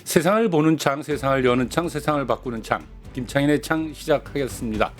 세상을 보는 창, 세상을 여는 창, 세상을 바꾸는 창. 김창인의 창 시작하겠습니다.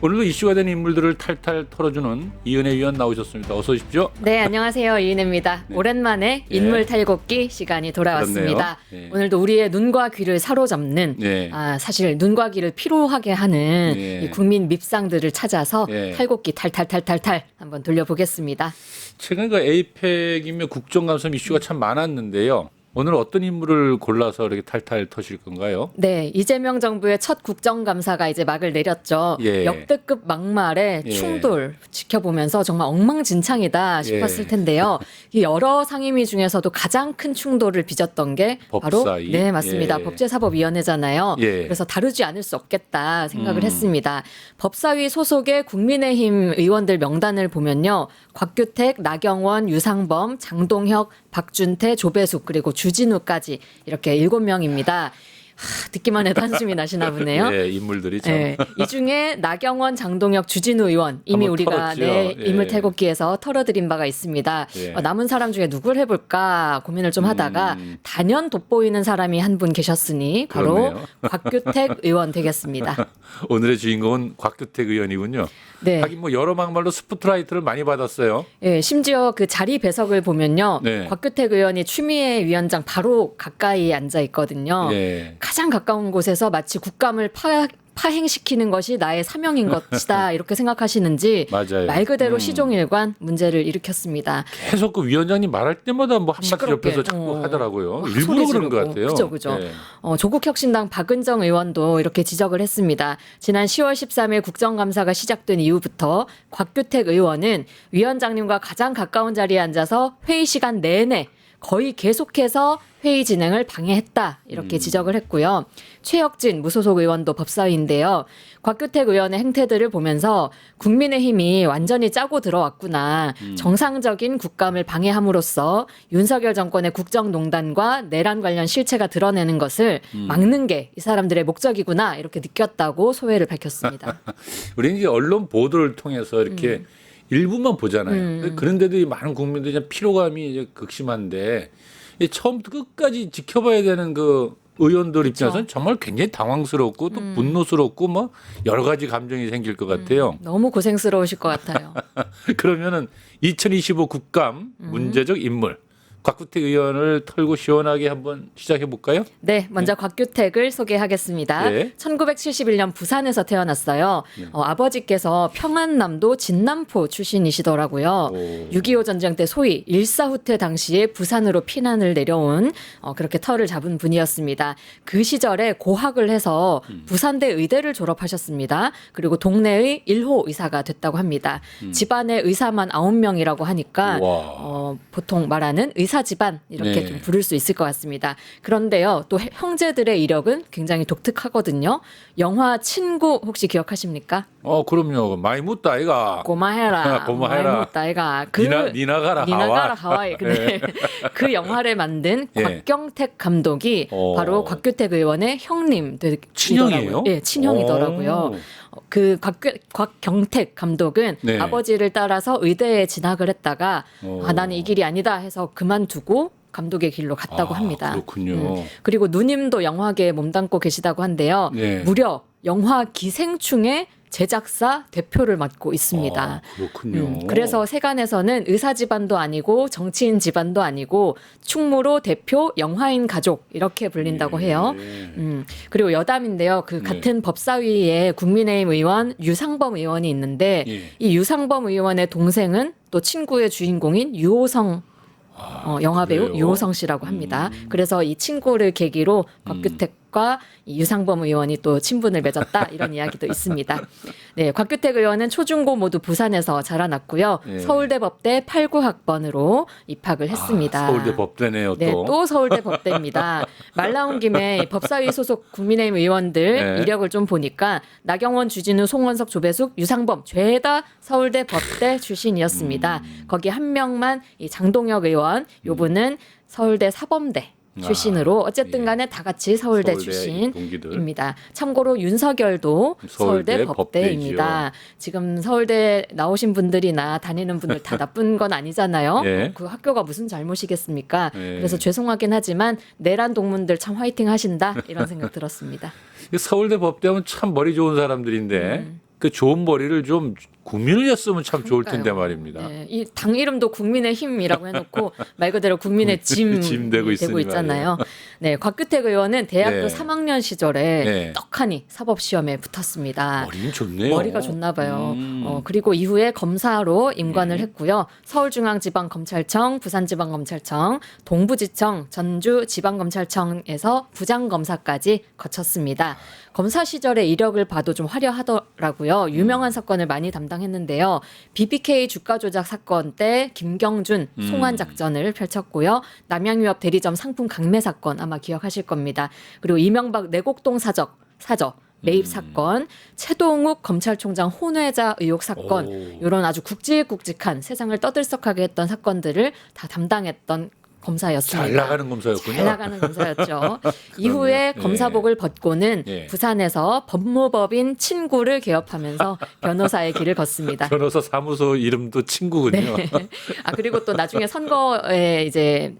오늘도 이슈가 된 인물들을 탈탈 털어주는 이은혜 위원 나오셨습니다. 어서 오십시오. 네, 안녕하세요. 이은혜입니다. 네. 오랜만에 인물 탈곡기 시간이 돌아왔습니다. 네. 오늘도 우리의 눈과 귀를 사로잡는 네. 사실 눈과 귀를 피로하게 하는 네. 이 국민 밉상들을 찾아서 네. 탈곡기 탈탈탈탈탈 한번 돌려보겠습니다. 최근 그 에이펙이며 국정감사 이슈가 참 많았는데요. 오늘 어떤 인물을 골라서 이렇게 탈탈 터실 건가요? 네, 이재명 정부의 첫 국정감사가 이제 막을 내렸죠. 예. 역대급 막말의 예. 충돌 지켜보면서 정말 엉망진창이다 싶었을 예. 텐데요. 이 여러 상임위 중에서도 가장 큰 충돌을 빚었던 게 바로 법사위. 네, 맞습니다. 예. 법제사법위원회잖아요. 예. 그래서 다루지 않을 수 없겠다 생각을 했습니다. 법사위 소속의 국민의힘 의원들 명단을 보면요. 곽규택, 나경원, 유상범, 장동혁, 박준태, 조배숙 그리고 주진우까지 이렇게 7명입니다. 듣기만 해도 한숨이 나시나 보네요. 네, 인물들이 참. 네, 이 중에 나경원, 장동혁, 주진우 의원 이미 한번 우리가 털었죠. 네, 예. 인물 탈곡기에서 털어드린 바가 있습니다. 예. 남은 사람 중에 누굴 해볼까 고민을 좀 하다가 단연 돋보이는 사람이 한 분 계셨으니 바로 그렇네요. 곽규택 의원 되겠습니다. 오늘의 주인공은 곽규택 의원이군요. 네. 하긴 뭐 여러 막말로 스포트라이트를 많이 받았어요. 예, 심지어 그 자리 배석을 보면요. 네. 곽규택 의원이 추미애 위원장 바로 가까이 앉아 있거든요. 예. 가장 가까운 곳에서 마치 국감을 파행시키는 것이 나의 사명인 것이다 이렇게 생각하시는지 맞아요. 말 그대로 시종일관 문제를 일으켰습니다. 계속 그 위원장님 말할 때마다 뭐 한마디 시끄럽게, 옆에서 자꾸 하더라고요. 막 일부러 소리 그런 것 지르고. 같아요. 그죠, 그죠. 예. 조국혁신당 박은정 의원도 이렇게 지적을 했습니다. 지난 10월 13일 국정감사가 시작된 이후부터 곽규택 의원은 위원장님과 가장 가까운 자리에 앉아서 회의 시간 내내 거의 계속해서 회의 진행을 방해했다 이렇게 지적을 했고요. 최혁진 무소속 의원도 법사위인데요. 곽규택 의원의 행태들을 보면서 국민의힘이 완전히 짜고 들어왔구나. 정상적인 국감을 방해함으로써 윤석열 정권의 국정농단과 내란 관련 실체가 드러내는 것을 막는 게 이 사람들의 목적이구나 이렇게 느꼈다고 소회를 밝혔습니다. 우리는 이제 언론 보도를 통해서 이렇게 일부만 보잖아요. 그런데도 이 많은 국민들이 좀 피로감이 이제 극심한데 이 처음부터 끝까지 지켜봐야 되는 그 의원들 입장에서는 정말 굉장히 당황스럽고 또 분노스럽고 뭐 여러 가지 감정이 생길 것 같아요. 너무 고생스러우실 것 같아요. 그러면은 2025 국감 문제적 인물 곽규택 의원을 털고 시원하게 한번 시작해 볼까요? 네, 먼저 곽규택을 소개하겠습니다. 네. 1971년 부산에서 태어났어요. 아버지께서 평안남도 진남포 출신이시더라고요. 6.25 전쟁 때 소위 일사후퇴 당시에 부산으로 피난을 내려온 그렇게 터를 잡은 분이었습니다. 그 시절에 고학을 해서 부산대 의대를 졸업하셨습니다. 그리고 동네의 1호 의사가 됐다고 합니다. 집안에 의사만 9명이라고 하니까 와. 보통 말하는 의사 집안 이렇게 네. 좀 부를 수 있을 것 같습니다. 그런데요, 또 형제들의 이력은 굉장히 독특하거든요. 영화 친구 혹시 기억하십니까? 그럼요. 많이 묻다 아이가. 고마해라. 고마해라. 많이 묻다, 아이가. 니나 가라 하와이. 하와이. 근데 그 영화를 만든 예. 곽경택 감독이 바로 곽규택 의원의 형님 친형이에요? 예, 친형이더라고요. 그 곽경택 감독은 네. 아버지를 따라서 의대에 진학을 했다가 나는 이 길이 아니다 해서 그만두고 감독의 길로 갔다고 합니다. 그렇군요. 그리고 누님도 영화계에 몸담고 계시다고 한데요. 네. 무려 영화 기생충의 제작사 대표를 맡고 있습니다. 그렇군요. 그래서 세간에서는 의사 집안도 아니고 정치인 집안도 아니고 충무로 대표 영화인 가족 이렇게 불린다고 해요. 그리고 여담인데요. 그 같은 법사위에 국민의힘 의원 유상범 의원이 있는데 이 유상범 의원의 동생은 또 친구의 주인공인 유호성 영화배우 그래요? 유호성 씨라고 합니다. 그래서 이 친구를 계기로 곽규택과 이 유상범 의원이 또 친분을 맺었다 이런 이야기도 있습니다. 네, 곽규택 의원은 초중고 모두 부산에서 자라났고요. 네. 서울대 법대 89학번으로 입학을 했습니다. 서울대 법대네요 또. 네, 또 서울대 법대입니다. 말 나온 김에 법사위 소속 국민의힘 의원들 네. 이력을 좀 보니까 나경원, 주진우, 송원석, 조배숙, 유상범 죄다 서울대 법대 출신이었습니다. 거기 한 명만 이 장동혁 의원, 요분은 서울대 사범대 출신으로 어쨌든 예. 간에 다 같이 서울대 동기들. 출신입니다. 참고로 윤석열도 서울대 법대입니다. 지금 서울대 나오신 분들이나 다니는 분들 다 나쁜 건 아니잖아요. 예. 그 학교가 무슨 잘못이겠습니까? 예. 그래서 죄송하긴 하지만 내란 동문들 참 화이팅 하신다 이런 생각 들었습니다. 서울대 법대하면 참 머리 좋은 사람들인데 그 좋은 머리를 좀 국민을 였으면 참 좋을 텐데 말입니다. 네, 이 당 이름도 국민의힘이라고 해놓고 말 그대로 국민의 짐 짐 되고 되고 있으니 있잖아요. 네, 곽규택 의원은 대학교 네. 3학년 시절에 네. 떡하니 사법시험에 붙었습니다. 머리는 좋네요. 머리가 좋나 봐요. 그리고 이후에 검사로 임관을 했고요. 서울중앙지방검찰청, 부산지방검찰청, 동부지청, 전주지방검찰청에서 부장검사까지 거쳤습니다. 검사 시절의 이력을 봐도 좀 화려하더라고요. 유명한 사건을 많이 담당했는데요. BBK 주가 조작 사건 때 김경준 송환 작전을 펼쳤고요. 남양유업 대리점 상품 강매 사건 아마 기억하실 겁니다. 그리고 이명박 내곡동 사저 매입 사건, 최동욱 검찰총장 혼외자 의혹 사건, 이런 아주 굵직굵직한 세상을 떠들썩하게 했던 사건들을 다 담당했던 검사였습니다. 잘 나가는 검사였군요. 잘 나가는 검사였죠. 이후에 예. 검사복을 벗고는 예. 부산에서 법무법인 친구를 개업하면서 변호사의 길을 걷습니다. 변호사 사무소 이름도 친구군요. 네. 아 그리고 또 나중에 선거에 이제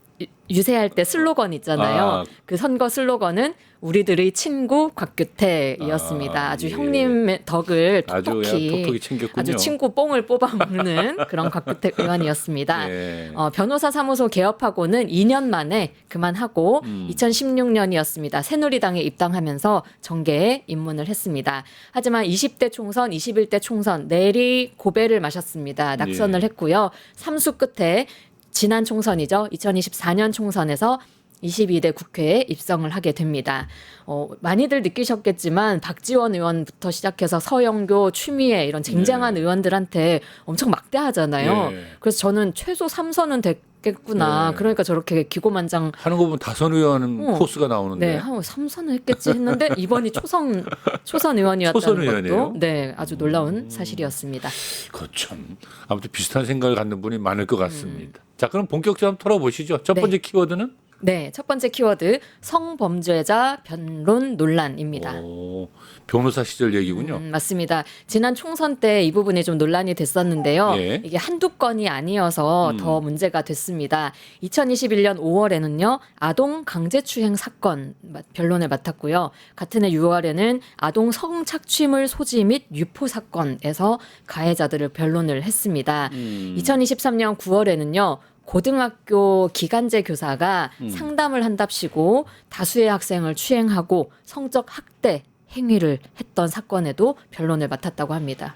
유세할 때 슬로건 있잖아요. 아. 그 선거 슬로건은 우리들의 친구 곽규택이었습니다. 아주 예. 형님의 덕을 아주 그냥 톡톡히 톡톡히 챙겼군요. 아주 친구 뽕을 뽑아먹는 그런 곽규택 의원이었습니다. 예. 변호사 사무소 개업하고는 2년 만에 그만하고 2016년이었습니다. 새누리당에 입당하면서 정계에 입문을 했습니다. 하지만 20대 총선, 21대 총선 내리 고배를 마셨습니다. 낙선을 예. 했고요. 삼수 끝에 지난 총선이죠. 2024년 총선에서 22대 국회에 입성을 하게 됩니다. 많이들 느끼셨겠지만 박지원 의원부터 시작해서 서영교, 추미애 이런 쟁쟁한 의원들한테 엄청 막대하잖아요. 예. 그래서 저는 최소 3선은 됐겠구나. 네. 그러니까 저렇게 기고만장 하는 거 보면 다선 의원 포스가 나오는데. 네, 한 3선을 했겠지 했는데 이번이 초선 의원이었다는 초선 의원이에요? 것도 네, 아주 놀라운 사실이었습니다. 그참 아무튼 비슷한 생각을 갖는 분이 많을 것 같습니다. 자, 그럼 본격적으로 한번 털어보시죠. 첫 번째 키워드는 네, 첫 번째 키워드 성범죄자 변론 논란입니다. 변호사 시절 얘기군요. 맞습니다. 지난 총선 때 이 부분이 좀 논란이 됐었는데요. 예. 이게 한두 건이 아니어서 더 문제가 됐습니다. 2021년 5월에는요. 아동 강제추행 사건 변론을 맡았고요. 같은 해 6월에는 아동 성착취물 소지 및 유포 사건에서 가해자들을 변론을 했습니다. 2023년 9월에는요. 고등학교 기간제 교사가 상담을 한답시고 다수의 학생을 추행하고 성적 학대 행위를 했던 사건에도 변론을 맡았다고 합니다.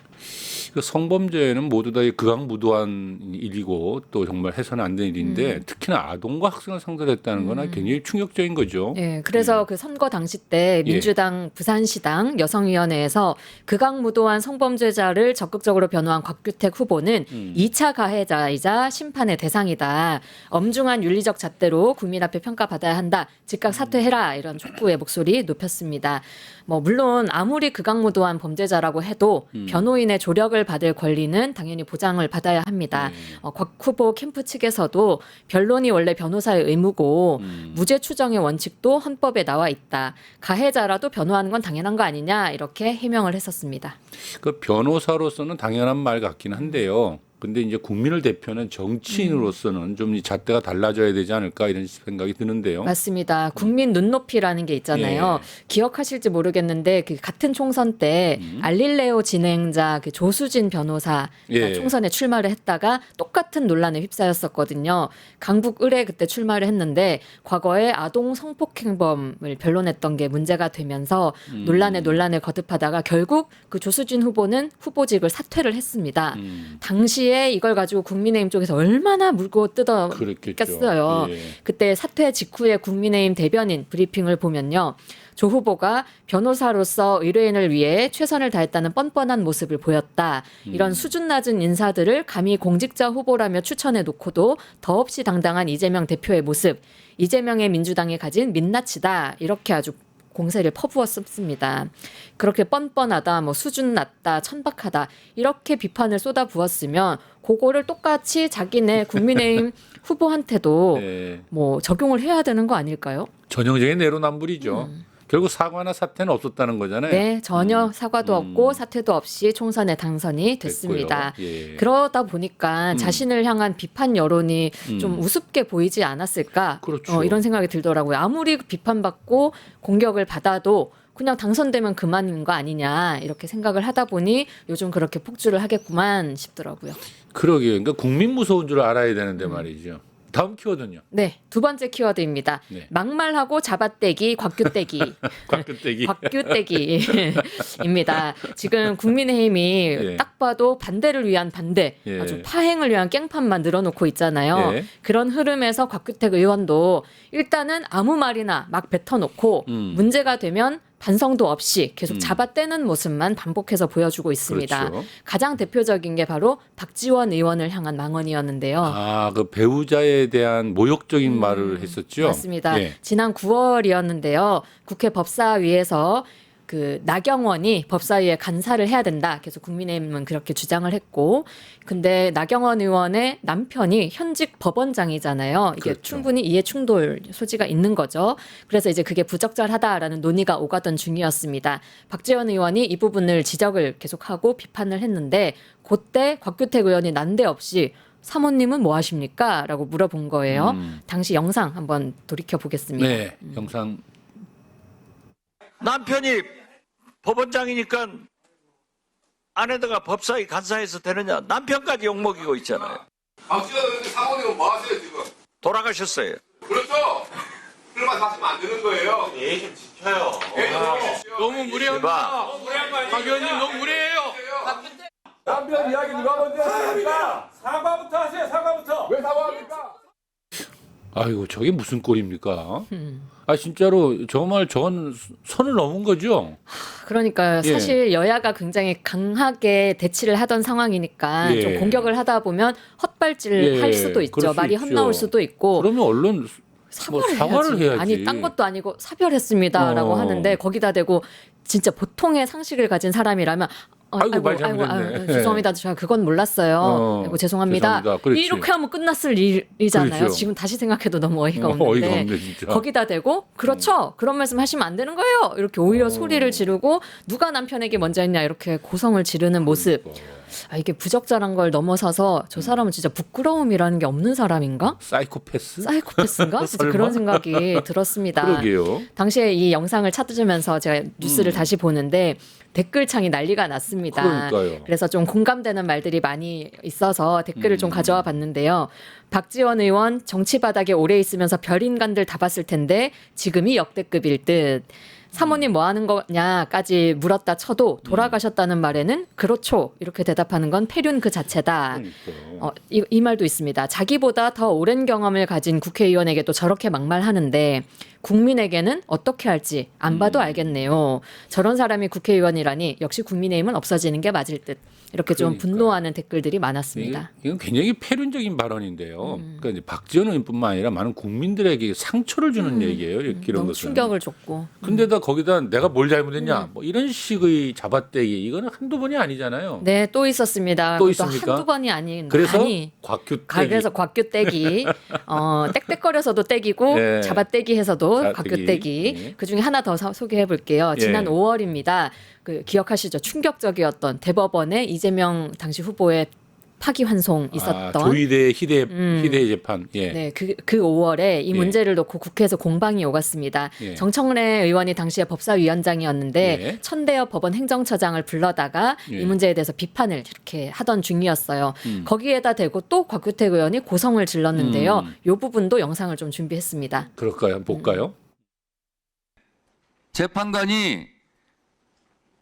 그 성범죄는 모두 다 극악무도한 일이고 또 정말 해서는 안 되는 일인데 특히나 아동과 학생을 상대로 했다는 거는 굉장히 충격적인 거죠. 네, 그래서 그 선거 당시 때 민주당 부산시당 여성위원회에서 극악무도한 성범죄자를 적극적으로 변호한 곽규택 후보는 2차 가해자이자 심판의 대상이다. 엄중한 윤리적 잣대로 국민 앞에 평가받아야 한다. 즉각 사퇴해라. 이런 촉구의 목소리 높였습니다. 물론 아무리 극악무도한 범죄자라고 해도 변호인의 조력을 받을 권리는 당연히 보장을 받아야 합니다. 곽 후보 캠프 측에서도 변론이 원래 변호사의 의무고 무죄 추정의 원칙도 헌법에 나와 있다. 가해자라도 변호하는 건 당연한 거 아니냐 이렇게 해명을 했었습니다. 그 변호사로서는 당연한 말 같긴 한데요. 근데 이제 국민을 대표하는 정치인으로서는 좀 이 잣대가 달라져야 되지 않을까 이런 생각이 드는데요. 맞습니다. 국민 눈높이라는 게 있잖아요. 기억하실지 모르겠는데 그 같은 총선 때 알릴레오 진행자 그 조수진 변호사 총선에 출마를 했다가 똑같은 논란에 휩싸였었거든요. 강북 을에 그때 출마를 했는데 과거에 아동 성폭행범을 변론했던 게 문제가 되면서 논란에 거듭하다가 결국 그 조수진 후보는 후보직을 사퇴를 했습니다. 당시에 이걸 가지고 국민의힘 쪽에서 얼마나 물고 뜯었겠어요. 그때 사퇴 직후에 국민의힘 대변인 브리핑을 보면요. 조 후보가 변호사로서 의뢰인을 위해 최선을 다했다는 뻔뻔한 모습을 보였다. 이런 수준 낮은 인사들을 감히 공직자 후보라며 추천해 놓고도 더없이 당당한 이재명 대표의 모습. 이재명의 민주당이 가진 민낯이다. 이렇게 아주 공세를 퍼부었습니다. 그렇게 뻔뻔하다, 뭐 수준 낮다, 천박하다 이렇게 비판을 쏟아부었으면 그거를 똑같이 자기네 국민의힘 후보한테도 네. 뭐 적용을 해야 되는 거 아닐까요? 전형적인 내로남불이죠. 결국 사과나 사퇴는 없었다는 거잖아요. 네, 전혀 사과도 없고 사퇴도 없이 총선에 당선이 됐습니다. 됐고요. 예. 그러다 보니까 자신을 향한 비판 여론이 좀 우습게 보이지 않았을까? 그렇죠. 이런 생각이 들더라고요. 아무리 비판받고 공격을 받아도 그냥 당선되면 그만인 거 아니냐 이렇게 생각을 하다 보니 요즘 그렇게 폭주를 하겠구만 싶더라고요. 그러게요. 그러니까 국민 무서운 줄 알아야 되는데 말이죠. 다음 키워드는요. 네, 두 번째 키워드입니다. 네. 막말하고 잡아떼기, 곽규떼기. 곽규떼기. 곽규떼기입니다. 지금 국민의힘이 예. 딱 봐도 반대를 위한 반대, 예. 아주 파행을 위한 깽판만 늘어놓고 있잖아요. 예. 그런 흐름에서 곽규택 의원도 일단은 아무 말이나 막 뱉어놓고 문제가 되면 반성도 없이 계속 잡아떼는 모습만 반복해서 보여주고 있습니다. 그렇죠. 가장 대표적인 게 바로 박지원 의원을 향한 망언이었는데요. 아, 그 배우자에 대한 모욕적인 말을 했었죠. 맞습니다. 예. 지난 9월이었는데요. 국회 법사위에서 그 나경원이 법사위에 간사를 해야 된다. 계속 국민의힘은 그렇게 주장을 했고, 근데 나경원 의원의 남편이 현직 법원장이잖아요. 이게 그렇죠. 충분히 이해 충돌 소지가 있는 거죠. 그래서 이제 그게 부적절하다라는 논의가 오가던 중이었습니다. 박지원 의원이 이 부분을 지적을 계속하고 비판을 했는데, 그때 곽규택 의원이 난데없이 사모님은 뭐 하십니까? 라고 물어본 거예요. 당시 영상 한번 돌이켜 보겠습니다. 네, 영상. 남편이 법원장이니까 아내다가 법사위 간사해서 되느냐. 남편까지 욕먹이고 있잖아요. 박지원 의원님 사모님은 뭐 하세요 지금? 돌아가셨어요. 그렇죠? 그러면 하시면 안 되는 거예요. 예의 좀 지켜요. 너무 이봐. 박 의원님 너무 무례해요. 남편 이야기 누가 먼저 하십니까? 사과부터 하세요. 사과부터. 왜 사과합니까? 아이고, 저게 무슨 꼴입니까? 아, 진짜로 정말 저건 선을 넘은 거죠. 그러니까 예. 사실 여야가 굉장히 강하게 대치를 하던 상황이니까 예. 좀 공격을 하다 보면 헛발질을 예, 할 수도 있죠. 그럴 수 말이 있죠. 헛나올 수도 있고. 그러면 언론 사과를 해야지. 아니 딴 것도 아니고 사별했습니다라고 하는데 거기다 대고 진짜 보통의 상식을 가진 사람이라면 아이고, 말 잘못했네. 죄송합니다. 제가 그건 몰랐어요. 아이고, 죄송합니다. 그렇지. 이렇게 하면 끝났을 일이잖아요. 그렇죠. 지금 다시 생각해도 너무 어이가 어이가 없는데 없네, 진짜. 거기다 대고 그렇죠. 그런 말씀 하시면 안 되는 거예요. 이렇게 오히려 소리를 지르고 누가 남편에게 먼저 했냐 이렇게 고성을 지르는 모습. 아, 이게 부적절한 걸 넘어서서 저 사람은 진짜 부끄러움이라는 게 없는 사람인가? 사이코패스? 사이코패스인가? 진짜 설마? 그런 생각이 들었습니다. 그러게요. 당시에 이 영상을 찾으면서 제가 뉴스를 다시 보는데 댓글창이 난리가 났습니다. 그러니까요. 그래서 좀 공감되는 말들이 많이 있어서 댓글을 좀 가져와 봤는데요. 박지원 의원 정치 바닥에 오래 있으면서 별인간들 다 봤을 텐데 지금이 역대급일 듯. 사모님 뭐 하는 거냐까지 물었다 쳐도 돌아가셨다는 말에는 그렇죠 이렇게 대답하는 건 폐륜 그 자체다. 그러니까. 이 말도 있습니다. 자기보다 더 오랜 경험을 가진 국회의원에게도 저렇게 막말하는데 국민에게는 어떻게 할지 안 봐도 알겠네요. 저런 사람이 국회의원이라니 역시 국민의힘은 없어지는 게 맞을 듯. 이렇게 좀 그러니까요. 분노하는 댓글들이 많았습니다. 이건 굉장히 폐륜적인 발언인데요. 그러니까 이제 박지원 의원뿐만 아니라 많은 국민들에게 상처를 주는 얘기예요. 이런 너무 것은. 충격을 줬고. 근데다 거기다 내가 뭘 잘못했냐, 뭐 이런 식의 잡아떼기 이거는 한두 번이 아니잖아요. 네, 또 있었습니다. 또 그것도 있습니까? 한두 번이 아닌 그래서 많이. 곽규떼기. 그래서 곽규떼기, 땡땡거려서도 떼기고 예. 잡아떼기해서도 잡아떼기. 곽규떼기. 예. 그 중에 하나 더 소개해 볼게요. 지난 예. 5월입니다. 그 기억하시죠? 충격적이었던 대법원의 이재명 당시 후보의 파기환송 있었던. 조희대 희대 재판. 예. 네, 그 5월에 이 문제를 놓고 국회에서 공방이 오갔습니다. 예. 정청래 의원이 당시에 법사위원장이었는데 예. 천대엽 법원 행정처장을 불러다가 예. 이 문제에 대해서 비판을 이렇게 하던 중이었어요. 거기에다 대고 또 곽규택 의원이 고성을 질렀는데요. 이 부분도 영상을 좀 준비했습니다. 그럴까요? 한번 볼까요? 재판관이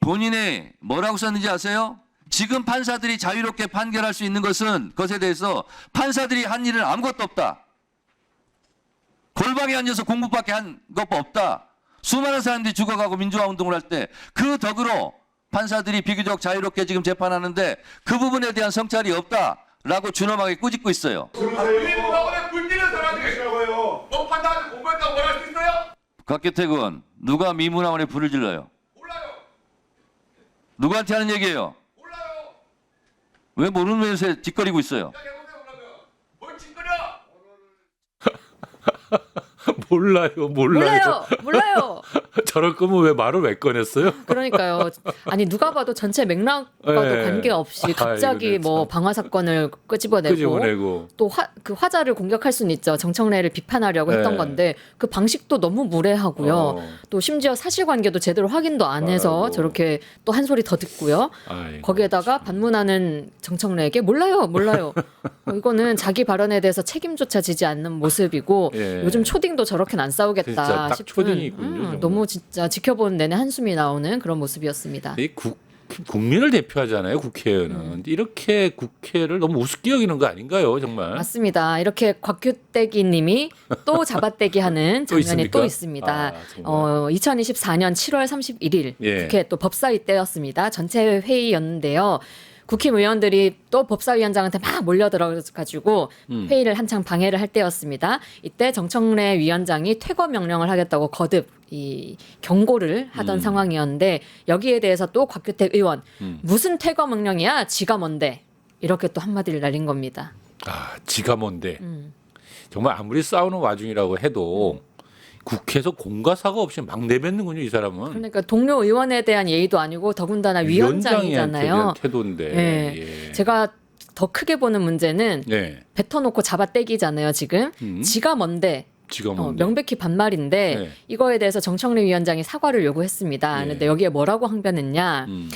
본인의 뭐라고 썼는지 아세요? 지금 판사들이 자유롭게 판결할 수 있는 것에 대해서 판사들이 한 일은 아무것도 없다. 골방에 앉아서 공부밖에 한 것 없다. 수많은 사람들이 죽어가고 민주화 운동을 할 때 그 덕으로 판사들이 비교적 자유롭게 지금 재판하는데 그 부분에 대한 성찰이 없다라고 준엄하게 꾸짖고 있어요. 우리 법원에 불리는 사람들이 뭐 판사한테 공부했다고 뭐라 할 수 있어요? 곽규택 의원, 누가 미문화원에 불을 질러요? 몰라요. 누구한테 하는 얘기예요? 몰라요. 왜 모르는 면에서 짓거리고 있어요? 해보세요 그러면. 뭘 짓거려? 몰라요. 몰라요. 저럴 거면 왜 말을 왜 꺼냈어요? 그러니까요. 아니 누가 봐도 전체 맥락과도 네. 관계없이 갑자기 아이고, 뭐 참. 방화 사건을 끄집어내고 끄집어내고. 또 그 화자를 공격할 수는 있죠. 정청래를 비판하려고 했던 네. 건데 그 방식도 너무 무례하고요. 어. 또 심지어 사실관계도 제대로 확인도 안 해서 아이고. 저렇게 또 한 소리 더 듣고요. 아이고, 거기에다가 반문하는 정청래에게 몰라요. 이거는 자기 발언에 대해서 책임조차 지지 않는 모습이고 예. 요즘 초딩도 저렇게는 안 싸우겠다 진짜 딱 싶은 초딩이군요, 정말. 너무 진짜 지켜보는 내내 한숨이 나오는 그런 모습이었습니다. 이 국민을 대표하잖아요, 국회의원은. 이렇게 국회를 너무 우습게 여기는 거 아닌가요, 정말? 맞습니다. 이렇게 곽규택이 님이 또 잡아떼기 하는 또 장면이 있습니까? 또 있습니다. 아, 정말. 2024년 7월 31일 예. 국회 또 법사위 때였습니다. 전체 회의였는데요. 국힘의원들이 또 법사위원장한테 막 몰려들어가지고 회의를 한창 방해를 할 때였습니다. 이때 정청래 위원장이 퇴거 명령을 하겠다고 거듭 이 경고를 하던 상황이었는데 여기에 대해서 또 곽규택 의원 무슨 퇴거 명령이야? 지가 뭔데? 이렇게 또 한마디를 날린 겁니다. 아, 지가 뭔데. 정말 아무리 싸우는 와중이라고 해도 국회에서 공과 사과 없이 막 내뱉는군요, 이 사람은. 그러니까 동료 의원에 대한 예의도 아니고 더군다나 위원장한테 위원장이잖아요. 대한 태도인데. 예. 예. 제가 더 크게 보는 문제는 네. 뱉어놓고 잡아떼기잖아요. 지금 지가 뭔데 지가 뭔데. 명백히 반말인데 네. 이거에 대해서 정청래 위원장이 사과를 요구했습니다. 예. 그런데 여기에 뭐라고 항변했냐? 음.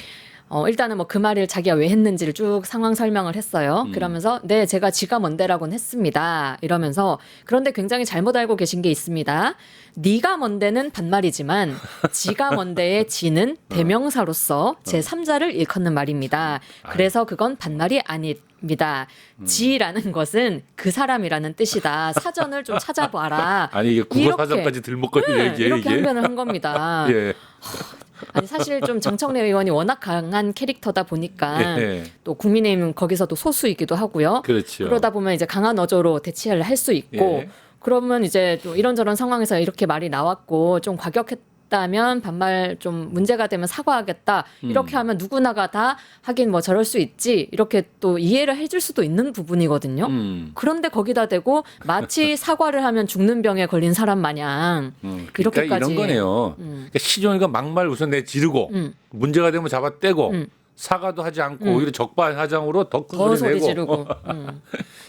일단은 뭐 그 말을 자기가 왜 했는지를 쭉 상황 설명을 했어요. 그러면서 네 제가 지가 뭔데라고는 했습니다. 이러면서 그런데 굉장히 잘못 알고 계신 게 있습니다. 네가 뭔데는 반말이지만 지가 뭔데의 지는 대명사로서 제3자를 일컫는 말입니다. 그래서 그건 반말이 아닙니다. 지라는 것은 그 사람이라는 뜻이다. 사전을 좀 찾아봐라. 아니, 이게 국어 이렇게. 사전까지 들먹거리는 네, 얘기예요, 이렇게 이게. 항변을 한 겁니다. 예. 아니 사실 좀 정청래 의원이 워낙 강한 캐릭터다 보니까 예. 또 국민의힘은 거기서도 소수이기도 하고요. 그렇죠. 그러다 보면 이제 강한 어조로 대치를 할 수 있고 예. 그러면 이제 또 이런저런 상황에서 이렇게 말이 나왔고 좀 과격했다면 반말 좀 문제가 되면 사과하겠다 이렇게 하면 누구나가 다 하긴 뭐 저럴 수 있지 이렇게 또 이해를 해줄 수도 있는 부분이거든요. 그런데 거기다 대고 마치 사과를 하면 죽는 병에 걸린 사람 마냥 그러니까 이렇게까지 이런 거네요. 그러니까 시종일관 막말 우선 내 지르고 문제가 되면 잡아떼고 사과도 하지 않고 오히려 적반하장으로 더 큰 더 소리 소리 내고 지르고.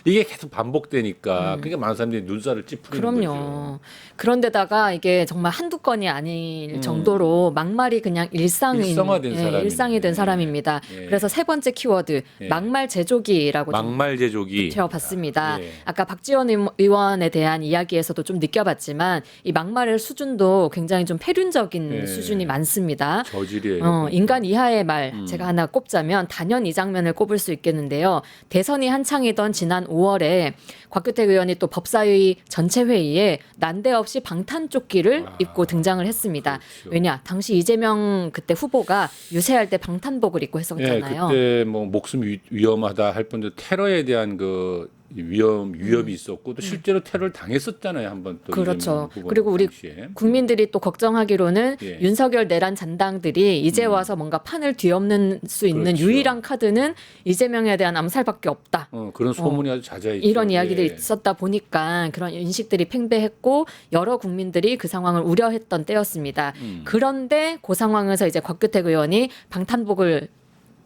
이게 계속 반복되니까 그러니까 많은 사람들이 눈살을 찌푸리는 거죠. 그럼요. 그런데다가 이게 정말 한두 건이 아닐 정도로 막말이 그냥 일상화된 사람이네. 일상이 된 사람입니다. 예. 그래서 세 번째 키워드 예. 막말 제조기라고 좀 막말 제조기. 붙여봤습니다. 예. 아까 박지원 의원에 대한 이야기에서도 좀 느껴봤지만 이 막말의 수준도 굉장히 좀 폐륜적인 예. 수준이 많습니다. 저질이에요. 인간 이하의 말 제가 하나 꼽자면 단연 이 장면을 꼽을 수 있겠는데요. 대선이 한창이던 지난 5월에 곽규택 의원이 또 법사위 전체 회의에 난데없이 방탄조끼를 입고 등장을 했습니다. 그렇죠. 왜냐 당시 이재명 그때 후보가 유세할 때 방탄복을 입고 예, 했었잖아요. 그때 뭐 목숨 위험하다 할 뿐더러 테러에 대한 그 위협이 있었고 또 실제로 테러를 당했었잖아요, 한번 또. 그렇죠. 이재명 후보는 그리고 우리 당시에. 국민들이 또 걱정하기로는 예. 윤석열 내란 잔당들이 이제 와서 뭔가 판을 뒤엎는 수 있는 그렇죠. 유일한 카드는 이재명에 대한 암살밖에 없다. 그런 소문이 아주 자자했죠. 이런 이야기들이 예. 있었다 보니까 그런 인식들이 팽배했고 여러 국민들이 그 상황을 우려했던 때였습니다. 그런데 그 상황에서 이제 곽규택 의원이 방탄복을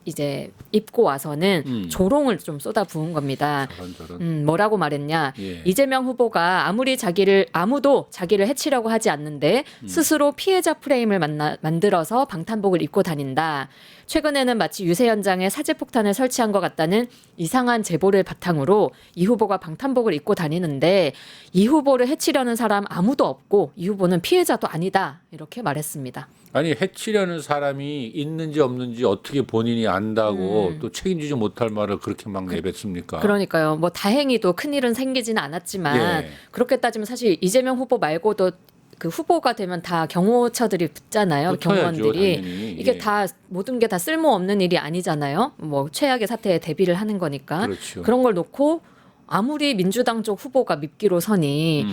이제 입고 와서는 조롱을 좀 쏟아부은 겁니다. 저런. 뭐라고 말했냐? 예. 이재명 후보가 아무도 자기를 해치려고 하지 않는데 스스로 피해자 프레임을 만들어서 방탄복을 입고 다닌다. 최근에는 마치 유세 현장에 사제폭탄을 설치한 것 같다는 이상한 제보를 바탕으로 이 후보가 방탄복을 입고 다니는데 이 후보를 해치려는 사람 아무도 없고 이 후보는 피해자도 아니다. 이렇게 말했습니다. 아니 해치려는 사람이 있는지 없는지 어떻게 본인이 안다고 또 책임지지 못할 말을 그렇게 막 내뱉습니까? 그러니까요. 뭐 다행히도 큰일은 생기지는 않았지만 예. 그렇게 따지면 사실 이재명 후보 말고도 그 후보가 되면 다 경호처들이 붙잖아요. 붙어야죠, 경호원들이. 당연히. 이게 예. 다 모든 게 다 쓸모없는 일이 아니잖아요. 뭐 최악의 사태에 대비를 하는 거니까. 그렇죠. 그런 걸 놓고 아무리 민주당 쪽 후보가 밉기로 서니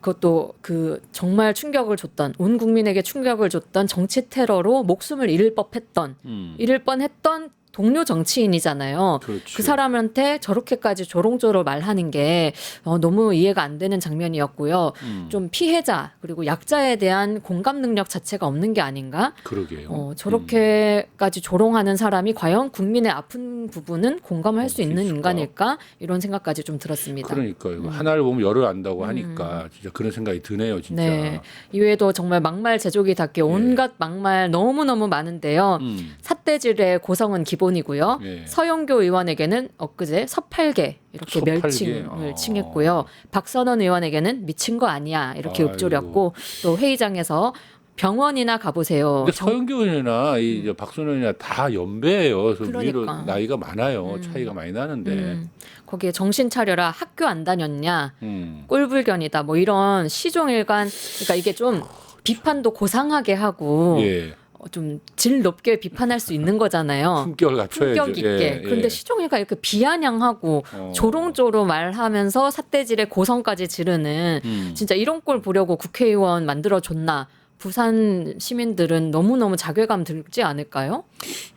그것도 그 정말 충격을 줬던 온 국민에게 충격을 줬던 정치 테러로 목숨을 잃을 뻔했던 동료 정치인이잖아요. 그렇지. 그 사람한테 저렇게까지 조롱조로 말하는 게 너무 이해가 안 되는 장면이었고요. 좀 피해자 그리고 약자에 대한 공감 능력 자체가 없는 게 아닌가? 그러게요. 저렇게까지 조롱하는 사람이 과연 국민의 아픈 부분은 공감할 수 있는 있을까? 인간일까? 이런 생각까지 좀 들었습니다. 그러니까요. 하나를 보면 열을 안다고 하니까 진짜 그런 생각이 드네요, 진짜. 네. 이외에도 정말 막말 제조기답게 온갖 막말 너무너무 많은데요. 삿대질의 고성은 기본이고요. 예. 서영교 의원에게는 엊그제 섭팔계 이렇게 섭팔계. 멸칭을 칭했고요. 박선원 의원에게는 미친 거 아니야 이렇게 아이고. 읊조렸고 또 회의장에서 병원이나 가보세요. 근데 서영교 의원이나 이 박순원 의원이나 다 연배예요. 그래서 위로 그러니까. 나이가 많아요. 차이가 많이 나는데. 거기에 정신 차려라 학교 안 다녔냐 음. 꼴불견이다 뭐 이런 시종일관 그러니까 이게 좀 비판도 고상하게 하고 예. 좀 질 높게 비판할 수 있는 거잖아요. 품격을 갖춰야죠. 품격 있게. 예, 예. 그런데 시종일관 이렇게 비아냥하고 조롱조로 말하면서 삿대질의 고성까지 지르는 진짜 이런 꼴 보려고 국회의원 만들어줬나. 부산 시민들은 너무너무 자괴감 들지 않을까요?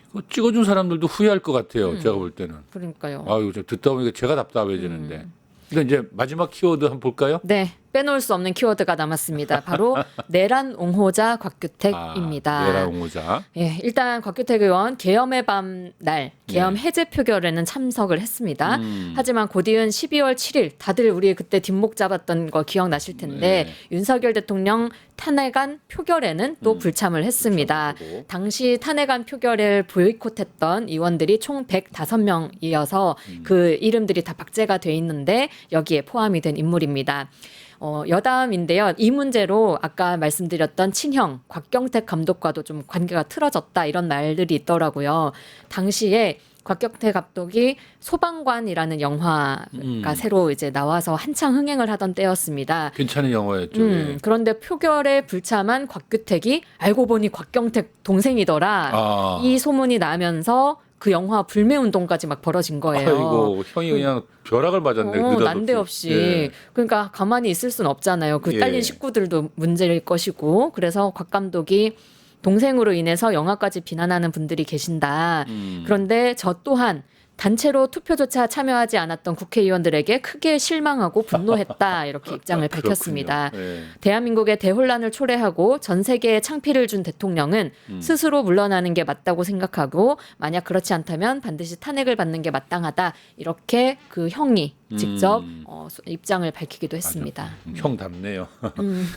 그거 찍어준 사람들도 후회할 것 같아요. 제가 볼 때는. 그러니까요. 아유, 저 듣다 보니까 제가 답답해지는데. 그러니까 이제 마지막 키워드 한번 볼까요? 네, 빼놓을 수 없는 키워드가 남았습니다. 바로 내란 옹호자 곽규택입니다. 내란 옹호자. 예, 일단 곽규택 의원 계엄의 밤 날 계엄 해제 표결에는 참석을 했습니다. 하지만 곧이은 12월 7일 다들 우리 그때 뒷목 잡았던 거 기억나실 텐데 윤석열 대통령 탄핵안 표결에는 또 불참을 했습니다. 그렇죠. 당시 탄핵안 표결을 보이콧했던 의원들이 총 105명이어서 그 이름들이 다 박제가 돼 있는데 여기에 포함이 된 인물입니다. 여담인데요. 이 문제로 아까 말씀드렸던 친형 곽경택 감독과도 좀 관계가 틀어졌다 이런 말들이 있더라고요. 당시에 곽경택 감독이 소방관이라는 영화가 새로 이제 나와서 한창 흥행을 하던 때였습니다. 괜찮은 영화였죠. 예. 그런데 표결에 불참한 곽규택이 알고 보니 곽경택 동생이더라. 아. 이 소문이 나면서 그 영화 불매운동까지 막 벌어진 거예요. 아이고, 형이 그냥 벼락을 맞았네. 느닷없이. 난데없이. 예. 그러니까 가만히 있을 수는 없잖아요. 그 예. 딸린 식구들도 문제일 것이고. 그래서 곽 감독이 동생으로 인해서 영화까지 비난하는 분들이 계신다. 그런데 저 또한 단체로 투표조차 참여하지 않았던 국회의원들에게 크게 실망하고 분노했다. 이렇게 입장을 밝혔습니다. 그렇군요. 예. 대한민국의 대혼란을 초래하고 전 세계에 창피를 준 대통령은 스스로 물러나는 게 맞다고 생각하고 만약 그렇지 않다면 반드시 탄핵을 받는 게 마땅하다. 이렇게 그 형이 직접 입장을 밝히기도 했습니다. 형답네요.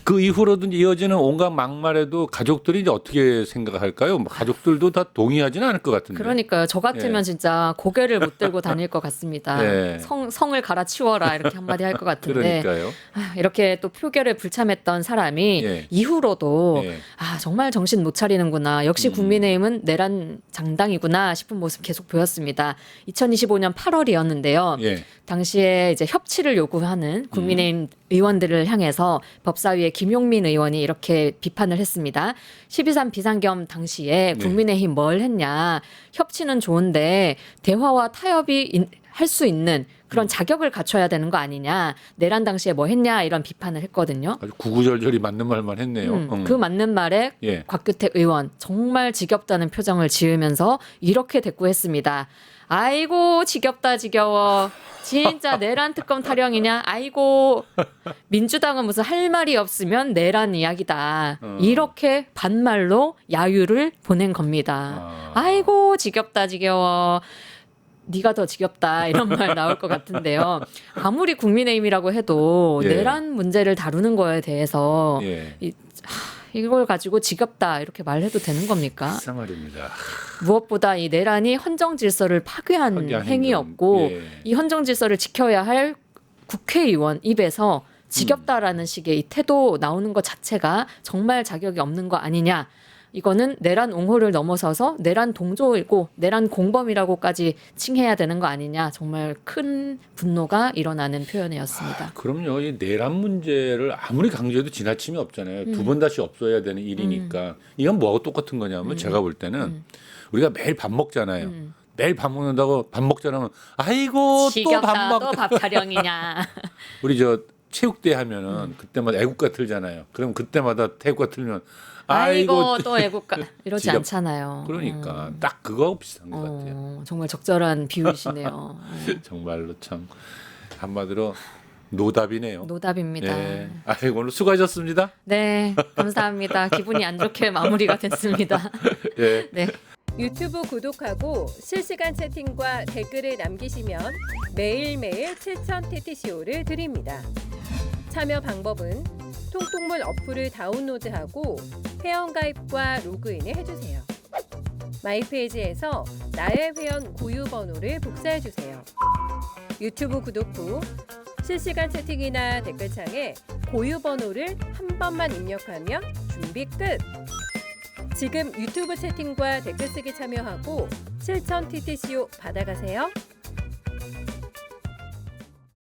그 이후로도 이어지는 온갖 막말에도 가족들이 이제 어떻게 생각할까요? 뭐 가족들도 다 동의하지는 않을 것 같은데. 그러니까요. 저 같으면 예. 진짜 고개를 못 들고 다닐 것 같습니다. 예. 성을 갈아치워라 이렇게 한마디 할 것 같은데 그러니까요. 이렇게 또 표결에 불참했던 사람이 예. 이후로도 예. 정말 정신 못 차리는구나. 역시 국민의힘은 내란 장당이구나 싶은 모습 계속 보였습니다. 2025년 8월이었는데요. 예. 당시에 이제 협치를 요구하는 국민의힘 의원들을 향해서 법사위의 김용민 의원이 이렇게 비판을 했습니다. 12.3 비상겸 당시에 국민의힘 뭘 했냐. 협치는 좋은데 대화와 타협이 할 수 있는 그런 자격을 갖춰야 되는 거 아니냐. 내란 당시에 뭐 했냐 이런 비판을 했거든요. 아주 구구절절이 맞는 말만 했네요. 그 맞는 말에 예. 곽규택 의원 정말 지겹다는 표정을 지으면서 이렇게 대꾸했습니다. 아이고 지겹다 지겨워. 진짜 내란 특검 타령이냐? 아이고 민주당은 무슨 할 말이 없으면 내란 이야기다. 이렇게 반말로 야유를 보낸 겁니다. 아이고 지겹다 지겨워. 네가 더 지겹다 이런 말 나올 것 같은데요. 아무리 국민의힘이라고 해도 예. 내란 문제를 다루는 거에 대해서 예. 이걸 가지고 지겹다 이렇게 말해도 되는 겁니까? 비싸 말입니다. 무엇보다 이 내란이 헌정 질서를 파괴한 파괴한 행위였고 행동. 예. 이 헌정 질서를 지켜야 할 국회의원 입에서 지겹다라는 식의 이 태도 나오는 것 자체가 정말 자격이 없는 거 아니냐. 이거는 내란 옹호를 넘어서서 내란 동조이고 내란 공범이라고까지 칭해야 되는 거 아니냐. 정말 큰 분노가 일어나는 표현이었습니다. 그럼요. 이 내란 문제를 아무리 강조해도 지나침이 없잖아요. 두 번 다시 없어야 되는 일이니까. 이건 뭐하고 똑같은 거냐면 제가 볼 때는 우리가 매일 밥 먹잖아요. 매일 밥 먹는다고 밥 먹자면 아이고 또 밥 지겹다. 먹. 또 밥 타령이냐. 우리 저 체육대 하면은 그때마다 애국가 틀잖아요. 그럼 그때마다 태국가 틀면 아이고 또 애국가 이러지 지겹- 않잖아요. 그러니까 딱 그거하고 비슷한 것 같아요. 정말 적절한 비유이시네요. 정말로 참 한마디로 노답이네요. 노답입니다. 네. 아이고 오늘 수고하셨습니다. 네, 감사합니다. 기분이 안 좋게 마무리가 됐습니다. 예. 네. 유튜브 구독하고 실시간 채팅과 댓글을 남기시면 매일매일 7천 TTCO를 드립니다. 참여 방법은 통통물 어플을 다운로드하고 회원가입과 로그인을 해주세요. 마이페이지에서 나의 회원 고유 번호를 복사해주세요. 유튜브 구독 후 실시간 채팅이나 댓글창에 고유 번호를 한 번만 입력하면 준비 끝! 지금 유튜브 채팅과 댓글 쓰기 참여하고 실천 TTCO 받아가세요.